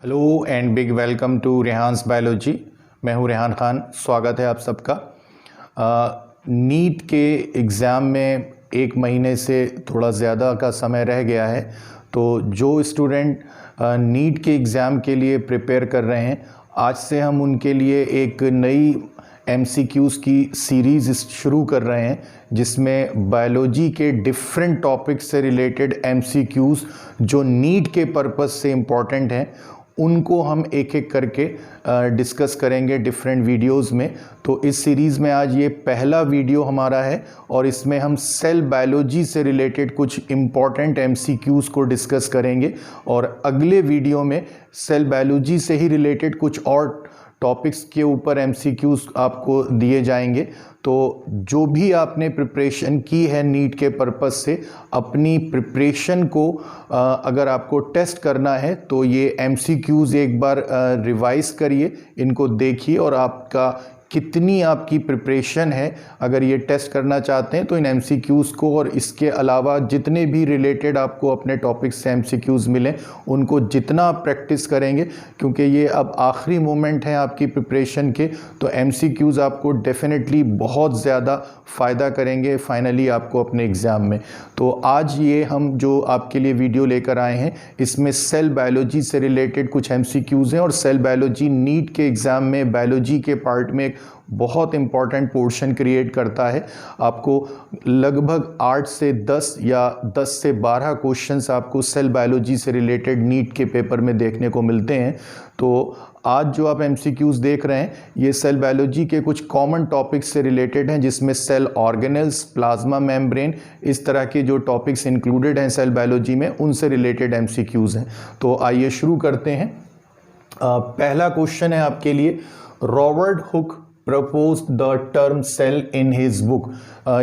Hello and big welcome to Rehan's biology. मैं हूं रेहान खान, स्वागत है आप सबका। नीट के एग्ज़ाम में 1 महीने से थोड़ा ज़्यादा का समय रह गया है, तो जो स्टूडेंट नीट के एग्ज़ाम के लिए प्रिपेयर कर रहे हैं, आज से हम उनके लिए एक नई MCQs की सीरीज़ शुरू कर रहे हैं, जिसमें बायोलॉजी के डिफरेंट टॉपिक्स से रिलेटेड MCQs जो नीट के पर्पस से इम्पॉर्टेंट हैं, उनको हम एक एक करके डिस्कस करेंगे डिफरेंट वीडियोस में। तो इस सीरीज़ में आज ये पहला वीडियो हमारा है और इसमें हम सेल बायोलॉजी से रिलेटेड कुछ इम्पॉर्टेंट MCQs को डिस्कस करेंगे और अगले वीडियो में सेल बायोलॉजी से ही रिलेटेड कुछ और टॉपिक्स के ऊपर MCQs आपको दिए जाएंगे। तो जो भी आपने प्रिपरेशन की है नीट के पर्पस से, अपनी प्रिपरेशन को अगर आपको टेस्ट करना है तो ये MCQs एक बार रिवाइज करिए, इनको देखिए और आपका कितनी आपकी प्रिपरेशन है, अगर ये टेस्ट करना चाहते हैं तो इन MCQs को और इसके अलावा जितने भी रिलेटेड आपको अपने टॉपिक से MCQs मिलें उनको जितना आप प्रैक्टिस करेंगे, क्योंकि ये अब आखिरी मोमेंट है आपकी प्रिपरेशन के, तो MCQs आपको डेफिनेटली बहुत ज़्यादा फ़ायदा करेंगे फाइनली आपको अपने एग्ज़ाम में। तो आज ये हम जो आपके लिए वीडियो लेकर आए हैं, इसमें सेल बायोलॉजी से रिलेटेड कुछ MCQs हैं और सेल बायोलॉजी नीट के एग्ज़ाम में बायोलॉजी के पार्ट में बहुत इंपॉर्टेंट पोर्शन क्रिएट करता है। आपको लगभग 8 से 10 या 10 से 12 क्वेश्चंस आपको सेल बायोलॉजी से रिलेटेड नीट के पेपर में देखने को मिलते हैं। तो आज जो आप MCQs देख रहे हैं, ये सेल बायोलॉजी के कुछ कॉमन टॉपिक्स से रिलेटेड हैं, जिसमें सेल ऑर्गेनेल्स, प्लाज्मा मेम्ब्रेन, इस तरह के जो टॉपिक्स इंक्लूडेड हैं सेल बायोलॉजी में, उनसे रिलेटेड MCQs हैं। तो आइए शुरू करते हैं। पहला क्वेश्चन है आपके लिए, Robert Hooke proposed the term cell in his book।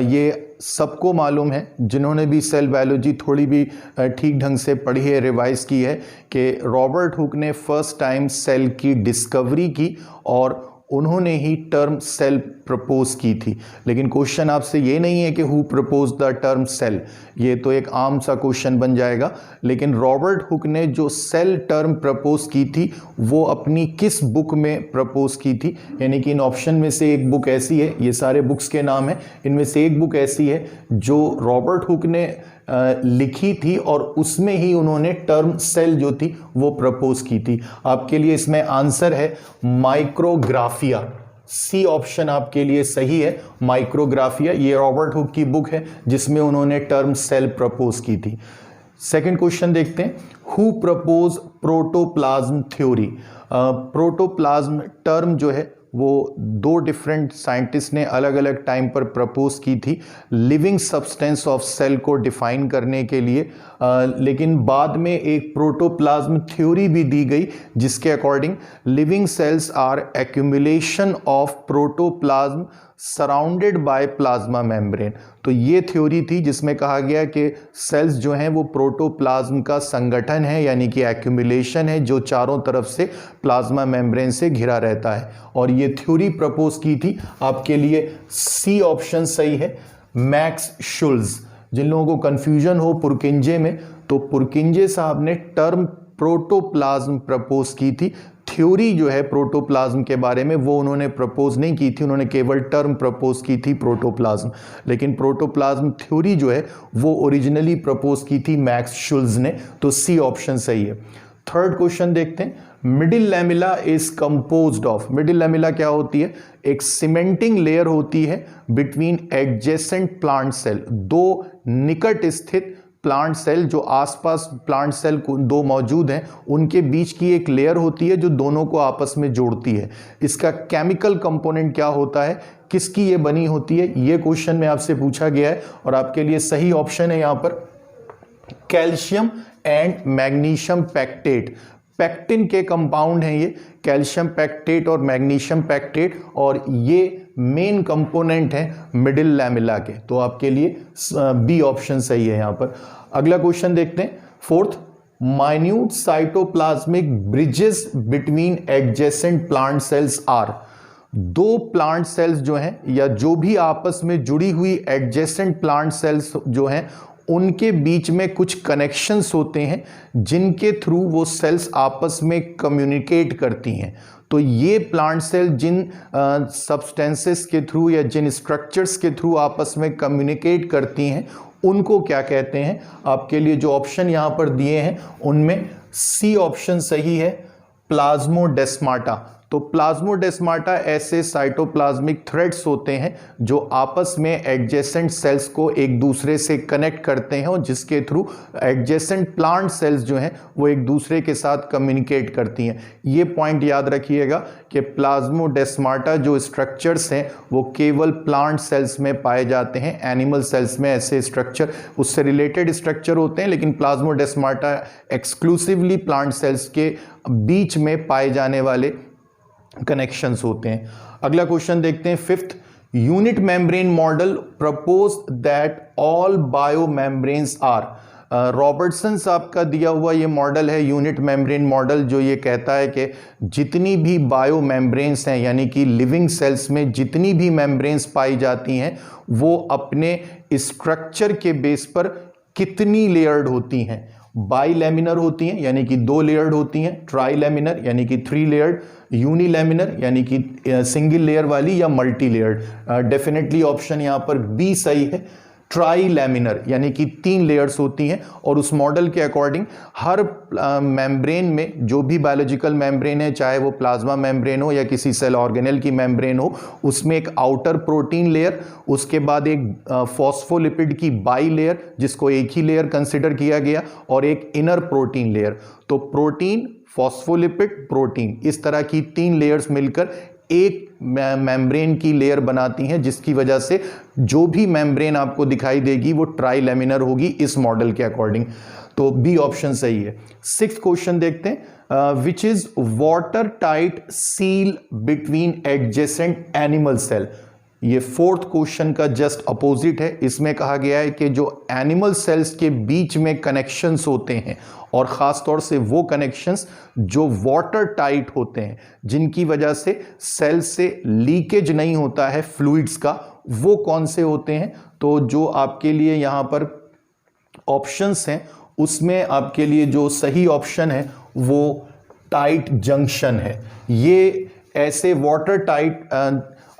ये सबको मालूम है, जिन्होंने भी सेल बायोलॉजी थोड़ी भी ठीक ढंग से पढ़ी है, रिवाइज की है, कि रॉबर्ट हुक ने फर्स्ट टाइम सेल की डिस्कवरी की और उन्होंने ही टर्म सेल प्रपोज की थी। लेकिन क्वेश्चन आपसे ये नहीं है कि who propose the term cell, ये तो एक आम सा क्वेश्चन बन जाएगा। लेकिन रॉबर्ट हुक ने जो सेल टर्म प्रपोज की थी वो अपनी किस बुक में प्रपोज की थी, यानी कि इन ऑप्शन में से एक बुक ऐसी है, ये सारे बुक्स के नाम हैं, इनमें से एक बुक ऐसी है जो रॉबर्ट हुक ने लिखी थी और उसमें ही उन्होंने टर्म सेल जो थी वो प्रपोज की थी। आपके लिए इसमें आंसर है माइक्रोग्राफिया। सी ऑप्शन आपके लिए सही है, माइक्रोग्राफिया। ये रॉबर्ट हुक की बुक है जिसमें उन्होंने टर्म सेल प्रपोज की थी। सेकंड क्वेश्चन देखते हैं, who propose protoplasm theory. Protoplasm term जो है वो 2 डिफरेंट साइंटिस्ट ने अलग अलग टाइम पर प्रपोज की थी लिविंग सब्सटेंस ऑफ सेल को डिफाइन करने के लिए, लेकिन बाद में एक प्रोटोप्लाज्म थ्योरी भी दी गई जिसके according living cells are accumulation of protoplasm surrounded by plasma membrane. तो ये थ्योरी थी जिसमें कहा गया कि सेल्स जो हैं वो प्रोटोप्लाज्म का संगठन है, यानी कि एक्यूमुलेशन है जो चारों तरफ से प्लाज्मा मेम्ब्रेन से घिरा रहता है, और ये थ्योरी प्रपोज की थी। आपके लिए सी ऑप्शन सही है, मैक्स शुल्ज। जिन लोगों को कंफ्यूजन हो पुरकिंजे में, तो पुरकिंजे साहब ने टर्म प्रोटोप्लाज्म प्रपोज की थी। थ्योरी जो है प्रोटोप्लाज्म के बारे में वो उन्होंने प्रपोज नहीं की थी, उन्होंने केवल टर्म प्रपोज की थी प्रोटोप्लाज्म। लेकिन प्रोटोप्लाज्म थ्योरी जो है वो ओरिजिनली प्रपोज की थी मैक्स शुल्ज ने। तो सी ऑप्शन सही है। थर्ड क्वेश्चन देखते हैं, middle lamella is composed of. Middle lamella क्या होती है? एक सीमेंटिंग लेयर होती है बिटवीन एडजेसेंट प्लांट सेल, 2 निकट स्थित प्लांट सेल जो आसपास प्लांट सेल को 2 मौजूद हैं, उनके बीच की एक लेयर होती है जो दोनों को आपस में जोड़ती है। इसका केमिकल कंपोनेंट क्या होता है, किसकी ये बनी होती है, ये क्वेश्चन में आपसे पूछा गया है और आपके लिए सही ऑप्शन है यहां पर calcium and magnesium pectate. Pectin के कंपाउंड हैं ये, कैल्शियम पैक्टेट और मैग्नीशियम पैक्टेट, और ये मेन कंपोनेंट है मिडिल लैमेला के। तो आपके लिए बी ऑप्शन सही है यहां पर। अगला क्वेश्चन देखते हैं, fourth, minute cytoplasmic bridges between adjacent plant cells are. 2 plant cells जो हैं या जो भी आपस में जुड़ी हुई एडजेसेंट प्लांट सेल्स जो हैं उनके बीच में कुछ कनेक्शंस होते हैं जिनके थ्रू वो सेल्स आपस में कम्युनिकेट करती हैं। तो ये प्लांट सेल जिन सब्सटेंसेस के थ्रू या जिन स्ट्रक्चर्स के थ्रू आपस में कम्युनिकेट करती हैं उनको क्या कहते हैं? आपके लिए जो ऑप्शन यहाँ पर दिए हैं उनमें सी ऑप्शन सही है, प्लाज्मोडेस्माटा। तो प्लाज्मोडेस्माटा ऐसे साइटोप्लाज्मिक थ्रेड्स होते हैं जो आपस में एडजेसेंट सेल्स को एक दूसरे से कनेक्ट करते हैं और जिसके थ्रू एडजेसेंट प्लांट सेल्स जो हैं वो एक दूसरे के साथ कम्युनिकेट करती हैं। ये पॉइंट याद रखिएगा कि प्लाज्मोडेस्माटा जो स्ट्रक्चर्स हैं वो केवल प्लांट सेल्स में पाए जाते हैं, एनिमल सेल्स में ऐसे स्ट्रक्चर उससे रिलेटेड स्ट्रक्चर होते हैं, लेकिन प्लाज्मोडेस्माटा एक्सक्लूसिवली प्लांट सेल्स के बीच में पाए जाने वाले कनेक्शंस होते हैं। अगला क्वेश्चन देखते हैं, fifth, unit membrane model propose that all bio membranes are. Robertson साहब का दिया हुआ ये मॉडल है यूनिट मेम्ब्रेन मॉडल, जो ये कहता है कि जितनी भी बायो मेम्ब्रेन्स हैं यानी कि लिविंग सेल्स में जितनी भी मेम्ब्रेन्स पाई जाती हैं वो अपने स्ट्रक्चर के बेस पर कितनी लेयर्ड होती हैं। बाइलेमिनर होती हैं यानी कि 2 लेयर्ड होती हैं, ट्राइलेमिनर यानी कि 3 लेयर्ड, यूनिलेमिनर यानी कि सिंगल लेयर वाली, या मल्टी लेयर्ड। डेफिनेटली ऑप्शन यहाँ पर बी सही है, ट्राइलेमिनर यानी कि 3 लेयर्स होती हैं। और उस मॉडल के अकॉर्डिंग हर मेम्ब्रेन में जो भी बायोलॉजिकल मेम्ब्रेन है, चाहे वो प्लाज्मा मेम्ब्रेन हो या किसी सेल ऑर्गेनेल की मेम्ब्रेन हो, उसमें एक आउटर प्रोटीन लेयर, उसके बाद एक फॉस्फोलिपिड की बाई लेयर जिसको एक ही लेयर कंसिडर किया गया, और एक इनर प्रोटीन लेयर। तो प्रोटीन, फॉस्फोलिपिड, प्रोटीन, इस तरह की 3 लेयर्स मिलकर एक मेम्ब्रेन की लेयर बनाती हैं, जिसकी वजह से जो भी मेम्ब्रेन आपको दिखाई देगी वो ट्राइलेमिनर होगी इस मॉडल के अकॉर्डिंग। तो बी ऑप्शन सही है। 6th क्वेश्चन देखते हैं, which is water tight seal between adjacent animal cell. ये 4th क्वेश्चन का जस्ट अपोजिट है। इसमें कहा गया है कि जो एनिमल सेल्स के बीच में कनेक्शंस होते हैं, और ख़ास तौर से वो कनेक्शंस जो वाटर टाइट होते हैं, जिनकी वजह से सेल से लीकेज नहीं होता है फ्लूइड्स का, वो कौन से होते हैं? तो जो आपके लिए यहाँ पर ऑप्शंस हैं उसमें आपके लिए जो सही ऑप्शन है वो टाइट जंक्शन है। ये ऐसे वाटर टाइट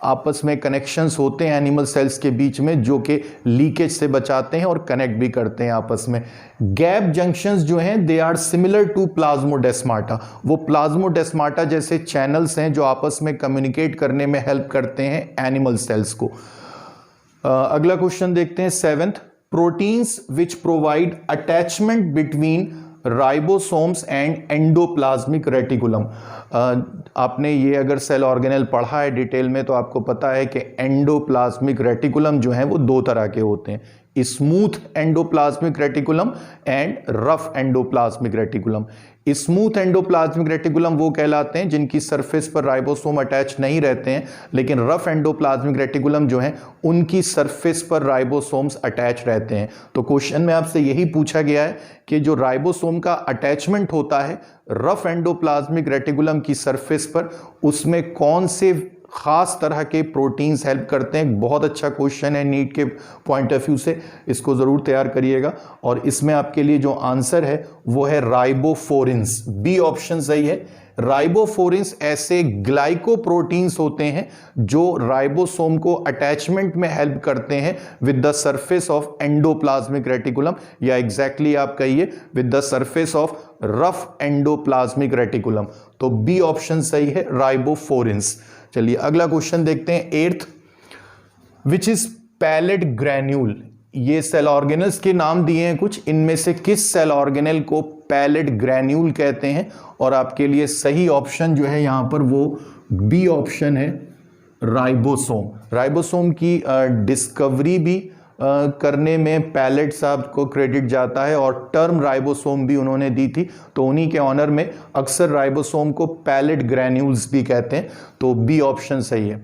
आपस में कनेक्शंस होते हैं एनिमल सेल्स के बीच में जो कि लीकेज से बचाते हैं और कनेक्ट भी करते हैं आपस में। गैप जंक्शंस जो हैं they are similar to plasmodesmata. वो प्लाज्मोडेस्माटा जैसे चैनल्स हैं जो आपस में कम्युनिकेट करने में हेल्प करते हैं एनिमल सेल्स को। अगला क्वेश्चन देखते हैं, 7th, proteins which provide attachment between ribosomes and endoplasmic reticulum. आपने ये अगर सेल ऑर्गेनेल पढ़ा है डिटेल में तो आपको पता है कि एंडोप्लाज्मिक रेटिकुलम जो है वो 2 तरह के होते हैं, smooth endoplasmic reticulum and rough endoplasmic reticulum. Smooth endoplasmic reticulum वो कहलाते हैं जिनकी सरफेस पर राइबोसोम अटैच नहीं रहते हैं, लेकिन रफ एंडोप्लाज्मिक रेटिकुलम जो हैं उनकी सरफेस पर राइबोसोम्स अटैच रहते हैं। तो क्वेश्चन में आपसे यही पूछा गया है कि जो राइबोसोम का अटैचमेंट होता है रफ एंडोप्लाज्मिक रेटिकुलम की सरफेस पर, उसमें कौन से खास तरह के प्रोटीन्स हेल्प करते हैं। बहुत अच्छा क्वेश्चन है नीट के पॉइंट ऑफ व्यू से, इसको ज़रूर तैयार करिएगा। और इसमें आपके लिए जो आंसर है वो है राइबोफोरिन्स। बी ऑप्शन सही है। राइबोफोरिन्स ऐसे ग्लाइकोप्रोटीन्स होते हैं जो राइबोसोम को अटैचमेंट में हेल्प करते हैं with the surface of endoplasmic reticulum, या एग्जैक्टली आप कहिए with the surface of rough endoplasmic reticulum. तो बी ऑप्शन सही है, राइबोफोरिन्स। चलिए अगला क्वेश्चन देखते हैं, 8th, which is pellet granule. ये सेल ऑर्गेनल्स के नाम दिए हैं कुछ, इनमें से किस सेल ऑर्गेनल को पैलेट ग्रैन्यूल कहते हैं? और आपके लिए सही ऑप्शन जो है यहां पर वो बी ऑप्शन है, राइबोसोम। राइबोसोम की डिस्कवरी भी करने में पैलेट साहब को क्रेडिट जाता है, और टर्म राइबोसोम भी उन्होंने दी थी, तो उन्हीं के ऑनर में अक्सर राइबोसोम को पैलेट ग्रैन्यूल्स भी कहते हैं। तो बी ऑप्शन सही है।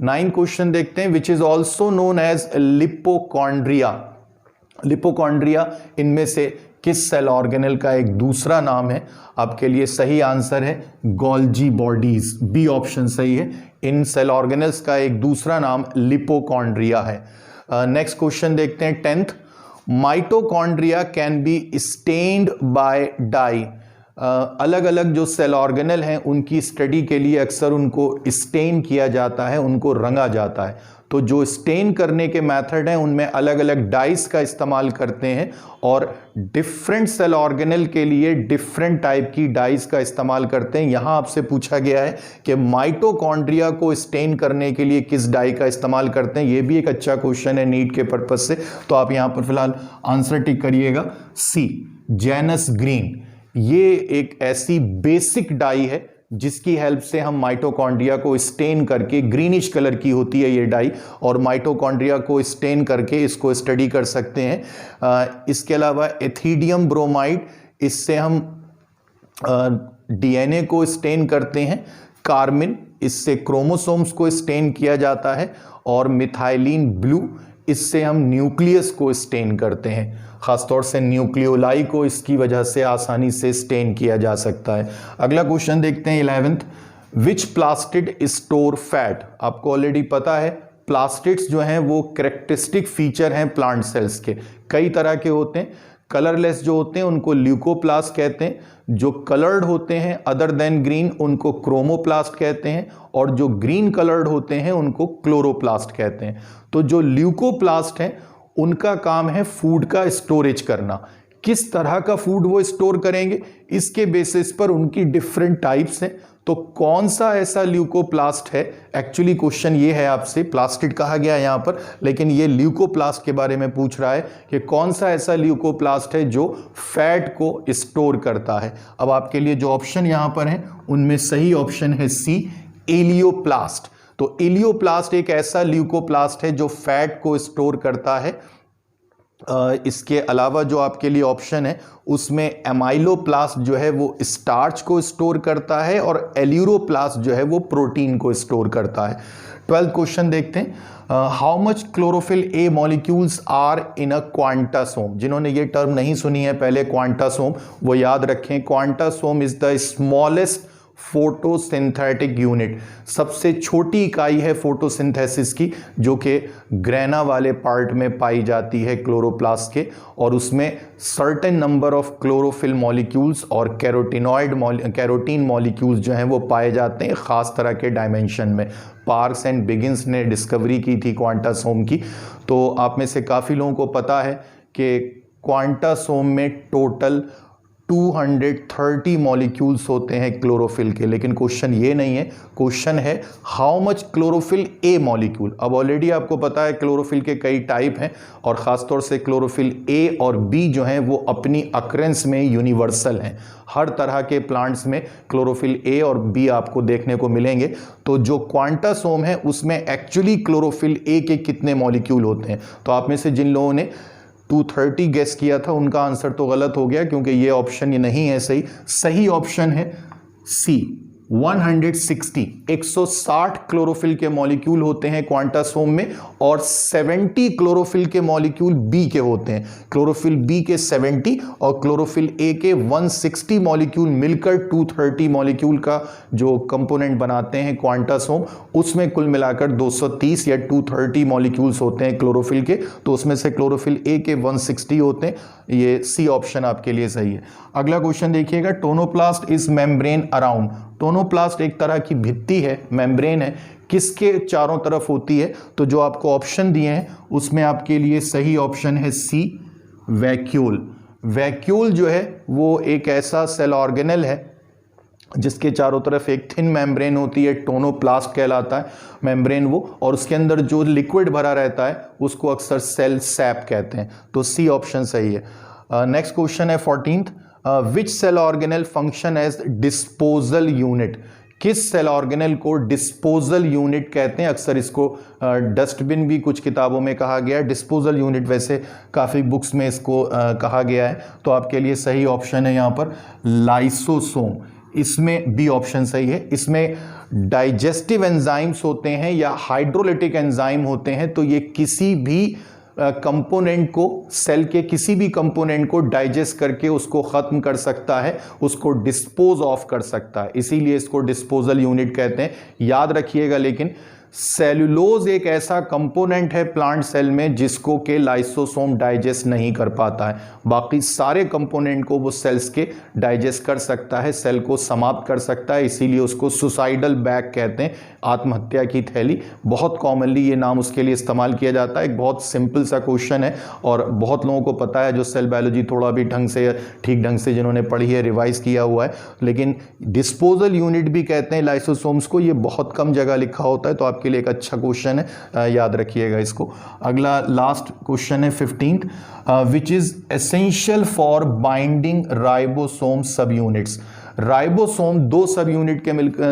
9th क्वेश्चन देखते हैं, which is also known as lipochondria. Lipochondria इनमें से किस सेल ऑर्गेनल का एक दूसरा नाम है? आपके लिए सही आंसर है गोल्जी बॉडीज। बी ऑप्शन सही है। इन सेल ऑर्गेनल्स का एक दूसरा नाम लिपोकॉन्ड्रिया है। नेक्स्ट क्वेश्चन देखते हैं, 10th, mitochondria can be stained by dye. अलग अलग जो सेल ऑर्गेनल हैं उनकी स्टडी के लिए अक्सर उनको स्टेन किया जाता है, उनको रंगा जाता है। तो जो स्टेन करने के मेथड हैं उनमें अलग अलग डाइस का इस्तेमाल करते हैं और डिफरेंट सेल ऑर्गेनल के लिए डिफरेंट टाइप की डाइस का इस्तेमाल करते हैं। यहां आपसे पूछा गया है कि माइटोकॉन्ड्रिया को स्टेन करने के लिए किस डाई का इस्तेमाल करते हैं। यह भी एक अच्छा क्वेश्चन है नीट के पर्पज से, तो आप यहां पर फिलहाल आंसर टिक करिएगा सी, जेनस ग्रीन। ये एक ऐसी बेसिक डाई है जिसकी हेल्प से हम माइटोकॉन्ड्रिया को स्टेन करके, ग्रीनिश कलर की होती है ये डाई, और माइटोकॉन्ड्रिया को स्टेन करके इसको स्टडी कर सकते हैं। इसके अलावा एथिडियम ब्रोमाइड, इससे हम डीएनए को स्टेन करते हैं। कार्मिन, इससे क्रोमोसोम्स को स्टेन किया जाता है। और मिथाइलिन ब्लू, इससे हम न्यूक्लियस को स्टेन करते हैं। खासतौर से न्यूक्लियोलाई को इसकी वजह से आसानी से स्टेन किया जा सकता है। अगला क्वेश्चन देखते हैं 11th, विच प्लास्टिड स्टोर फैट। आपको ऑलरेडी पता है प्लास्टिड्स जो हैं वो कैरेक्टरिस्टिक फीचर हैं प्लांट सेल्स के। कई तरह के होते हैं। कलरलेस जो होते हैं उनको ल्यूकोप्लास्ट कहते हैं, जो कलर्ड होते हैं अदर देन ग्रीन उनको क्रोमोप्लास्ट कहते हैं, और जो ग्रीन कलर्ड होते हैं उनको क्लोरोप्लास्ट कहते हैं। तो जो ल्यूकोप्लास्ट हैं उनका काम है फूड का स्टोरेज करना। किस तरह का फूड वो स्टोर करेंगे इसके बेसिस पर उनकी डिफरेंट टाइप्स हैं। तो कौन सा ऐसा ल्यूकोप्लास्ट है, एक्चुअली क्वेश्चन ये है आपसे, प्लास्टिड कहा गया है यहां पर, लेकिन ये ल्यूकोप्लास्ट के बारे में पूछ रहा है कि कौन सा ऐसा ल्यूकोप्लास्ट है जो फैट को स्टोर करता है। अब आपके लिए जो ऑप्शन यहां पर है उनमें सही ऑप्शन है सी, एलियोप्लास्ट। तो एलियोप्लास्ट एक ऐसा ल्यूकोप्लास्ट है जो फैट को स्टोर करता है। इसके अलावा जो आपके लिए ऑप्शन है उसमें एमाइलोप्लास्ट जो है वो स्टार्च को स्टोर करता है, और एल्यूरोप्लास्ट जो है वो प्रोटीन को स्टोर करता है। 12th क्वेश्चन देखते हैं, how much chlorophyll a molecules are in a quantasome. जिन्होंने ये टर्म नहीं सुनी है पहले, क्वांटासोम, वो याद रखें। Quantasome is the smallest photosynthetic unit, सबसे छोटी इकाई है फोटोसिंथेसिस की, जो कि ग्रेना वाले पार्ट में पाई जाती है क्लोरोप्लास्ट के, और उसमें certain number of chlorophyll molecules और कैरोटीन मॉलिक्यूल्स जो हैं वो पाए जाते हैं खास तरह के डायमेंशन में। पार्क्स एंड बिगिंस ने डिस्कवरी की थी क्वांटासोम की। तो आप में से काफ़ी लोगों को पता है कि क्वांटासोम में टोटल 230 मॉलिक्यूल्स होते हैं क्लोरोफिल के, लेकिन क्वेश्चन ये नहीं है। क्वेश्चन है how much chlorophyll A molecule. अब ऑलरेडी आपको पता है क्लोरोफिल के कई टाइप हैं, और ख़ासतौर से क्लोरोफिल ए और बी जो हैं वो अपनी अक्रेंस में यूनिवर्सल हैं। हर तरह के प्लांट्स में क्लोरोफिल ए और बी आपको देखने को मिलेंगे। तो जो क्वांटासोम है उसमें एक्चुअली क्लोरोफिल ए के कितने मॉलिक्यूल होते हैं। तो आप में से जिन लोगों ने 230 गेस किया था उनका आंसर तो गलत हो गया, क्योंकि ये ऑप्शन ये नहीं है सही। सही ऑप्शन है सी, 160 160 क्लोरोफिल के मॉलिक्यूल होते हैं क्वांटासोम में, और 70 क्लोरोफिल के मॉलिक्यूल बी के होते हैं। क्लोरोफिल बी के 70 और क्लोरोफिल ए के 160 मॉलिक्यूल मिलकर 230 मॉलिक्यूल का जो कंपोनेंट बनाते हैं क्वांटासोम, उसमें कुल मिलाकर 230 या 230 मॉलिक्यूल्स होते हैं क्लोरोफिल के। तो उसमें से क्लोरोफिल ए के 160 होते हैं। ये सी ऑप्शन आपके लिए सही है। अगला क्वेश्चन देखिएगा, tonoplast is membrane around. Tonoplast एक तरह की भित्ति है, मेम्ब्रेन है, किसके चारों तरफ होती है। तो जो आपको ऑप्शन दिए हैं उसमें आपके लिए सही ऑप्शन है सी, वैक्यूल। वैक्यूल जो है वो एक ऐसा सेल ऑर्गेनल है जिसके चारों तरफ एक थिन मेम्ब्रेन होती है, टोनोप्लास्ट कहलाता है मेम्ब्रेन वो, और उसके अंदर जो लिक्विड भरा रहता है उसको अक्सर सेल सैप कहते हैं। तो सी ऑप्शन सही है। नेक्स्ट क्वेश्चन है 14th, which cell organelle function as disposal unit. किस सेल ऑर्गेनल को डिस्पोजल यूनिट कहते हैं। अक्सर इसको डस्टबिन भी कुछ किताबों में कहा गया है, डिस्पोजल यूनिट वैसे काफ़ी बुक्स में इसको कहा गया है। तो आपके लिए सही ऑप्शन है यहाँ पर लाइसोसोम। इसमें बी ऑप्शन सही है। इसमें डाइजेस्टिव एंजाइम्स होते हैं या हाइड्रोलिटिक एंजाइम होते हैं, तो ये किसी भी कंपोनेंट को, सेल के किसी भी कंपोनेंट को डाइजेस्ट करके उसको ख़त्म कर सकता है, उसको डिस्पोज ऑफ कर सकता है, इसीलिए इसको डिस्पोजल यूनिट कहते हैं। याद रखिएगा लेकिन सेल्यूलोज एक ऐसा कंपोनेंट है प्लांट सेल में जिसको के लाइसोसोम डाइजेस्ट नहीं कर पाता है। बाकी सारे कंपोनेंट को वो सेल्स के डाइजेस्ट कर सकता है, सेल को समाप्त कर सकता है, इसीलिए उसको सुसाइडल बैग कहते हैं, आत्महत्या की थैली। बहुत कॉमनली ये नाम उसके लिए इस्तेमाल किया जाता है। एक बहुत सिंपल सा क्वेश्चन है और बहुत लोगों को पता है जो सेल बायोलॉजी थोड़ा भी ठीक ढंग से जिन्होंने पढ़ी है, रिवाइज किया हुआ है। लेकिन डिस्पोजल यूनिट भी कहते हैं लाइसोसोम्स को, ये बहुत कम जगह लिखा होता है, तो आपके लिए एक अच्छा क्वेश्चन है, याद रखिएगा इसको। अगला लास्ट क्वेश्चन है 15th, which is essential for binding ribosome सब यूनिट्स। राइबोसोम दो सब यूनिट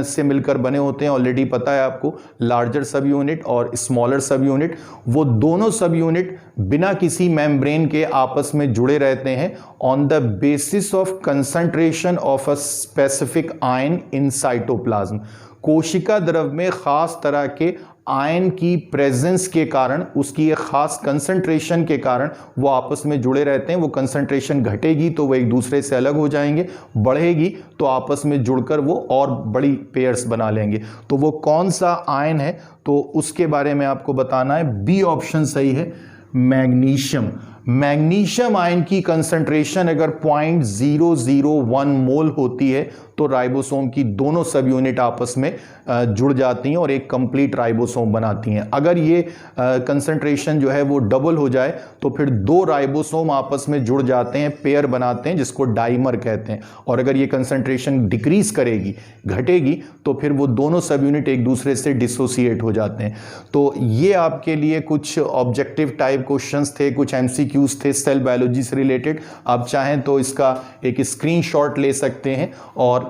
से मिलकर बने होते हैं, ऑलरेडी पता है आपको, लार्जर सब यूनिट और स्मॉलर सब यूनिट। वो दोनों सब यूनिट बिना किसी मेम्ब्रेन के आपस में जुड़े रहते हैं on the basis of concentration of a specific ion in cytoplasm. कोशिका द्रव में खास तरह के आयन की प्रेजेंस के कारण, उसकी एक खास कंसंट्रेशन के कारण वो आपस में जुड़े रहते हैं। वो कंसंट्रेशन घटेगी तो वो एक दूसरे से अलग हो जाएंगे, बढ़ेगी तो आपस में जुड़कर वो और बड़ी पेयर्स बना लेंगे। तो वो कौन सा आयन है तो उसके बारे में आपको बताना है। बी ऑप्शन सही है, मैग्नीशियम। मैग्नीशियम आयन की कंसंट्रेशन अगर 0.001 मोल होती है तो राइबोसोम की दोनों सब यूनिट आपस में जुड़ जाती हैं और एक कंप्लीट राइबोसोम बनाती हैं। अगर ये कंसंट्रेशन जो है वो डबल हो जाए तो फिर दो राइबोसोम आपस में जुड़ जाते हैं, पेयर बनाते हैं, जिसको डाइमर कहते हैं। और अगर ये कंसंट्रेशन डिक्रीज करेगी, घटेगी, तो फिर वो दोनों सब यूनिट एक दूसरे से डिसोसिएट हो जाते हैं। तो ये आपके लिए कुछ ऑब्जेक्टिव टाइप क्वेश्चंस थे, कुछ एमसीक्यूज थे सेल बायोलॉजी से रिलेटेड। आप चाहें तो इसका एक स्क्रीनशॉट ले सकते हैं और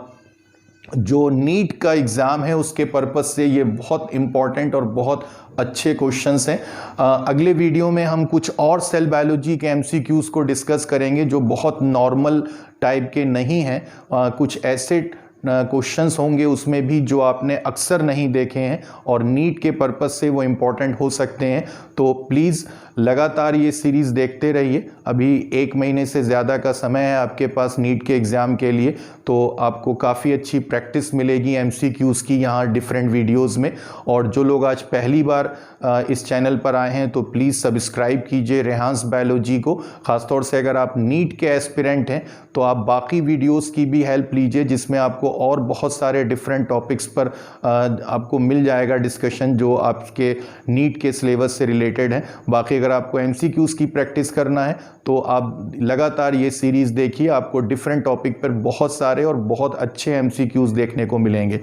जो नीट का एग्ज़ाम है उसके पर्पस से ये बहुत इंपॉर्टेंट और बहुत अच्छे क्वेश्चंस हैं। अगले वीडियो में हम कुछ और सेल बायोलॉजी के एमसीक्यूज को डिस्कस करेंगे जो बहुत नॉर्मल टाइप के नहीं हैं। कुछ ऐसे क्वेश्चंस होंगे उसमें भी जो आपने अक्सर नहीं देखे हैं और नीट के पर्पस से वो इम्पॉर्टेंट हो सकते हैं। तो प्लीज़ लगातार ये सीरीज़ देखते रहिए। अभी 1 महीने से ज़्यादा का समय है आपके पास नीट के एग्ज़ाम के लिए, तो आपको काफ़ी अच्छी प्रैक्टिस मिलेगी एमसीक्यूज़ की यहाँ डिफरेंट वीडियोज़ में। और जो लोग आज पहली बार इस चैनल पर आए हैं तो प्लीज़ सब्सक्राइब कीजिए रेहांस बायोलॉजी को। ख़ासतौर से अगर आप नीट के एस्पिरेंट हैं तो आप बाकी वीडियोज़ की भी हेल्प लीजिए, जिसमें आपको और बहुत सारे डिफरेंट टॉपिक्स पर आपको मिल जाएगा डिस्कशन जो आपके नीट के सिलेबस से रिलेटेड है। बाकी अगर आपको एमसीक्यूज़ की प्रैक्टिस करना है तो आप लगातार ये सीरीज़ देखिए, आपको डिफरेंट टॉपिक पर बहुत सारे और बहुत अच्छे एमसीक्यूज़ देखने को मिलेंगे।